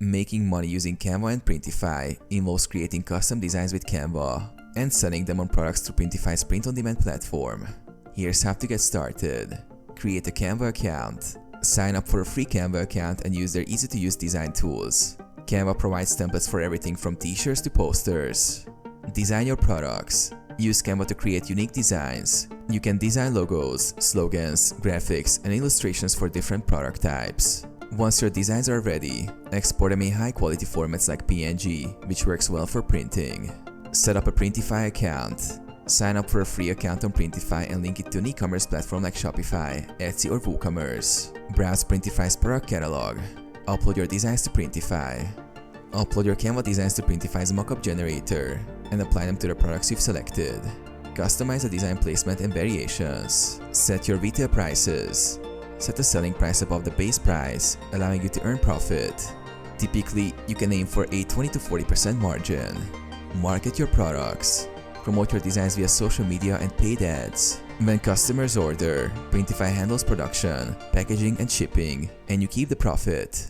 Making money using Canva and Printify involves creating custom designs with Canva and selling them on products through Printify's print-on-demand platform. Here's how to get started. Create a Canva account. Sign up for a free Canva account and use their easy-to-use design tools. Canva provides templates for everything from t-shirts to posters. Design your products. Use Canva to create unique designs. You can design logos, slogans, graphics, and illustrations for different product types. Once your designs are ready, export them in high-quality formats like PNG, which works well for printing. Set up a Printify account. Sign up for a free account on Printify and link it to an e-commerce platform like Shopify, Etsy, or WooCommerce. Browse Printify's product catalog. Upload your designs to Printify. Upload your Canva designs to Printify's mockup generator and apply them to the products you've selected. Customize the design placement and variations. Set your retail prices. Set the selling price above the base price, allowing you to earn profit. Typically, you can aim for a 20 to 40% margin. Market your products. Promote your designs via social media and paid ads. When customers order, Printify handles production, packaging, and shipping, and you keep the profit.